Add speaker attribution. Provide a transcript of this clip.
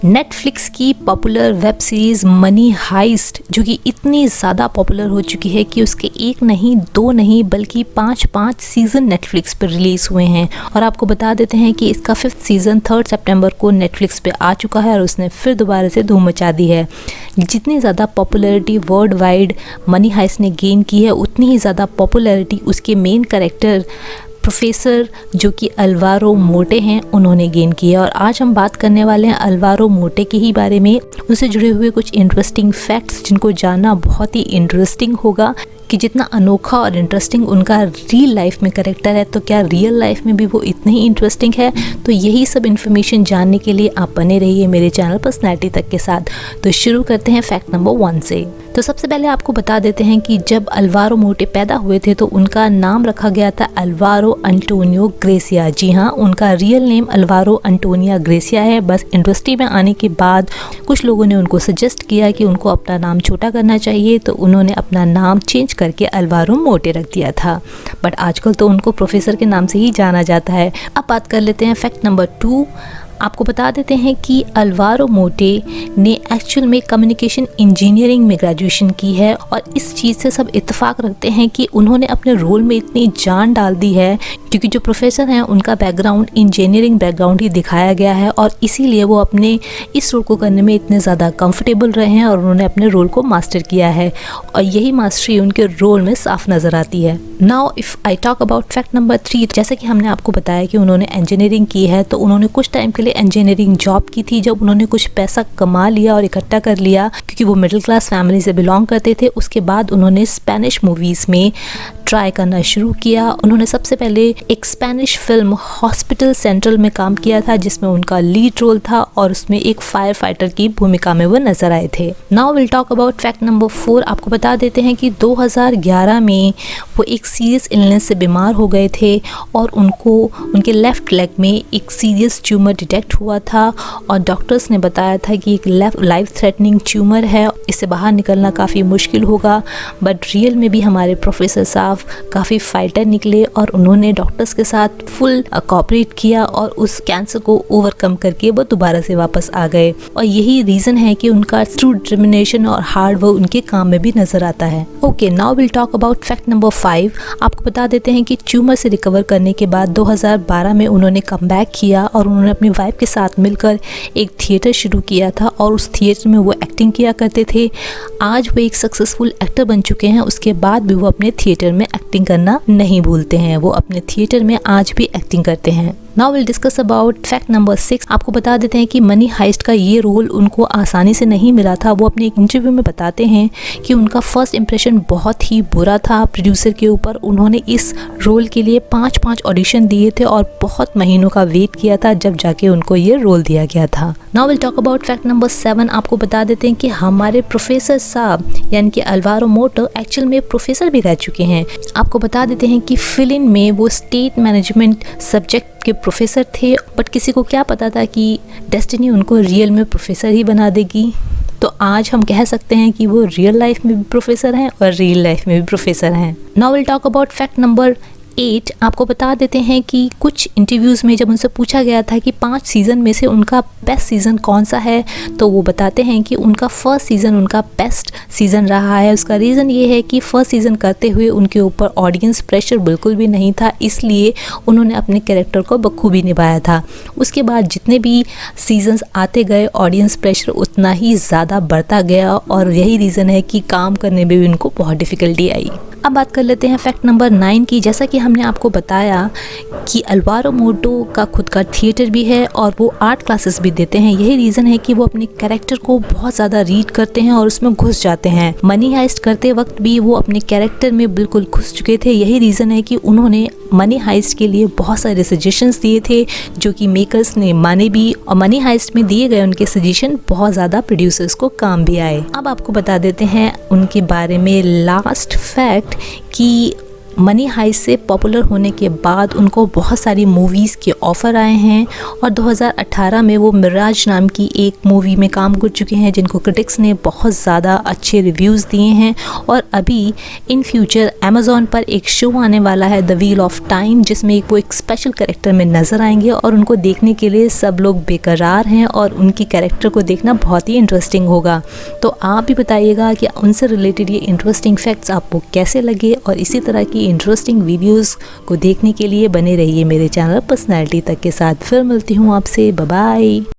Speaker 1: Netflix की popular web series money heist जो कि इतनी ज़्यादा पॉपुलर हो चुकी है कि उसके एक नहीं दो नहीं बल्कि पाँच सीज़न नेटफ्लिक्स पर रिलीज़ हुए हैं। और आपको बता देते हैं कि इसका 5th सीज़न 3 सितंबर को नेटफ्लिक्स पे आ चुका है और उसने फिर दोबारा से धूम मचा दी है। जितनी ज़्यादा popularity world wide money heist ने गेन की है उतनी ही ज़्यादा पॉपुलैरिटी उसके मेन कैरेक्टर प्रोफेसर जो कि अल्वारो मोटे हैं उन्होंने गेन किया। और आज हम बात करने वाले हैं अल्वारो मोटे के ही बारे में, उनसे जुड़े हुए कुछ इंटरेस्टिंग फैक्ट्स जिनको जानना बहुत ही इंटरेस्टिंग होगा कि जितना अनोखा और इंटरेस्टिंग उनका रियल लाइफ में कैरेक्टर है तो क्या रियल लाइफ में भी वो इतने ही इंटरेस्टिंग है। तो यही सब इन्फॉर्मेशन जानने के लिए आप बने रहिए मेरे चैनल पर्सनैलिटी तक के साथ। तो शुरू करते हैं फैक्ट नंबर 1 से। तो सबसे पहले आपको बता देते हैं कि जब अल्वारो मोटे पैदा हुए थे तो उनका नाम रखा गया था अल्वारो अंटोनियो ग्रेसिया। जी हाँ, उनका रियल नेम अल्वारो अंटोनिया ग्रेसिया है। बस इंडस्ट्री में आने के बाद कुछ लोगों ने उनको सजेस्ट किया कि उनको अपना नाम छोटा करना चाहिए तो उन्होंने अपना नाम चेंज करके अल्वारो मोटे रख दिया था। बट आजकल तो उनको प्रोफेसर के नाम से ही जाना जाता है। अब बात कर लेते हैं फैक्ट नंबर 2। आपको बता देते हैं कि अल्वारो मोटे ने एक्चुअल में कम्युनिकेशन इंजीनियरिंग में ग्रेजुएशन की है और इस चीज़ से सब इत्तेफाक रखते हैं कि उन्होंने अपने रोल में इतनी जान डाल दी है क्योंकि जो प्रोफेसर हैं उनका बैकग्राउंड इंजीनियरिंग बैकग्राउंड ही दिखाया गया है और इसीलिए वो अपने इस रोल को करने में इतने ज़्यादा कंफर्टेबल रहे हैं और उन्होंने अपने रोल को मास्टर किया है और यही मास्टरी उनके रोल में साफ नज़र आती है। Now if I talk about fact number 3, जैसे कि हमने आपको बताया कि उन्होंने इंजीनियरिंग की है तो उन्होंने कुछ टाइम के लिए इंजीनियरिंग जॉब की थी। जब उन्होंने कुछ पैसा कमा लिया और इकट्ठा कर लिया क्योंकि वो मिडिल क्लास फैमिली से बिलोंग करते थे, उसके बाद उन्होंने स्पेनिश मूवीज़ में ट्राई करना शुरू किया। उन्होंने सबसे पहले एक स्पेनिश फिल्म हॉस्पिटल सेंट्रल में काम किया था जिसमें उनका लीड रोल था और उसमें एक फायर फाइटर की भूमिका में वो नजर आए थे। Now will talk about fact number 4। आपको बता देते हैं कि 2011 में वो एक सीरियस इलनेस से बीमार हो गए थे और उनको उनके लेफ्ट लेग में एक सीरियस ट्यूमर डिटेक्ट हुआ था और डॉक्टर्स ने बताया था कि एक लाइफ थ्रेटनिंग ट्यूमर है, इससे बाहर निकलना काफ़ी मुश्किल होगा। बट रियल में भी हमारे प्रोफेसर साहब काफ़ी फाइटर निकले और उन्होंने डॉक्टर्स के साथ फुल कोऑपरेट किया और उस कैंसर को ओवरकम करके वो दोबारा से वापस आ गए। और यही रीज़न है कि उनका ट्रू डिटर्मिनेशन और हार्ड वर्क उनके काम में भी नजर आता है। Okay, now will talk about fact number 5। आपको बता देते हैं कि ट्यूमर से रिकवर करने के बाद 2012 में उन्होंने कमबैक किया और उन्होंने अपनी वाइफ के साथ मिलकर एक थिएटर शुरू किया था और उस थिएटर में वो एक्टिंग किया करते थे। आज वो एक सक्सेसफुल एक्टर बन चुके हैं, उसके बाद भी वो अपने थिएटर में एक्टिंग करना नहीं भूलते हैं। वो अपने थिएटर में आज भी एक्टिंग करते हैं। Now will discuss about fact number 6। आपको बता देते हैं कि मनी हाइस्ट का ये रोल उनको आसानी से नहीं मिला था। वो अपने एक इंटरव्यू में बताते हैं कि उनका फर्स्ट इंप्रेशन बहुत ही बुरा था प्रोड्यूसर के ऊपर। उन्होंने इस रोल के लिए 5 ऑडिशन दिए थे और बहुत महीनों का वेट किया था जब जाके उनको ये रोल दिया गया था। Now will talk about fact number 7। आपको बता देते हैं कि हमारे प्रोफेसर साहब यानी कि अल्वारो मोटे एक्चुअल में प्रोफेसर भी रह चुके हैं। आपको बता देते हैं कि फिलिन में वो स्टेट मैनेजमेंट सब्जेक्ट के प्रोफेसर थे, बट किसी को क्या पता था कि डेस्टिनी उनको रियल में प्रोफेसर ही बना देगी। तो आज हम कह सकते हैं कि वो रियल लाइफ में भी प्रोफेसर हैं और रियल लाइफ में भी प्रोफेसर हैं। Now will talk about fact number 8। आपको बता देते हैं कि कुछ इंटरव्यूज़ में जब उनसे पूछा गया था कि 5 सीज़न में से उनका बेस्ट सीज़न कौन सा है तो वो बताते हैं कि उनका फर्स्ट सीज़न उनका बेस्ट सीज़न रहा है। उसका रीज़न ये है कि फर्स्ट सीज़न करते हुए उनके ऊपर ऑडियंस प्रेशर बिल्कुल भी नहीं था, इसलिए उन्होंने अपने कैरेक्टर को बखूबी निभाया था। उसके बाद जितने भी सीजन्स आते गए ऑडियंस प्रेशर उतना ही ज़्यादा बढ़ता गया और यही रीज़न है कि काम करने में भी उनको बहुत डिफ़िकल्टी आई। अब बात कर लेते हैं फैक्ट नंबर 9 की। जैसा कि हमने आपको बताया कि अल्वारो मोटे का खुद का थिएटर भी है और वो आर्ट क्लासेस भी देते हैं। यही रीज़न है कि वो अपने कैरेक्टर को बहुत ज़्यादा रीड करते हैं और उसमें घुस जाते हैं। मनी हाइस्ट करते वक्त भी वो अपने कैरेक्टर में बिल्कुल घुस चुके थे। यही रीज़न है कि उन्होंने मनी हाइस्ट के लिए बहुत सारे सजेशंस दिए थे जो कि मेकर्स ने माने भी और मनी हाइस्ट में दिए गए उनके सजेशन बहुत ज़्यादा प्रोड्यूसर्स को काम भी आए। अब आपको बता देते हैं उनके बारे में लास्ट फैक्ट कि मनी हाइस्ट से पॉपुलर होने के बाद उनको बहुत सारी मूवीज़ के ऑफ़र आए हैं और 2018 में वो मिराज नाम की एक मूवी में काम कर चुके हैं जिनको क्रिटिक्स ने बहुत ज़्यादा अच्छे रिव्यूज़ दिए हैं। और अभी इन फ्यूचर अमेज़ॉन पर एक शो आने वाला है द व्हील ऑफ टाइम, जिसमें वो एक स्पेशल कैरेक्टर में नज़र आएंगे और उनको देखने के लिए सब लोग बेकरार हैं और उनकी कैरेक्टर को देखना बहुत ही इंटरेस्टिंग होगा। तो आप भी बताइएगा कि उनसे रिलेटेड ये इंटरेस्टिंग फैक्ट्स आपको कैसे लगे और इसी तरह की इंटरेस्टिंग वीडियोस को देखने के लिए बने रहिए मेरे चैनल पर्सनैलिटी तक के साथ। फिर मिलती हूँ आपसे, बाय बाय।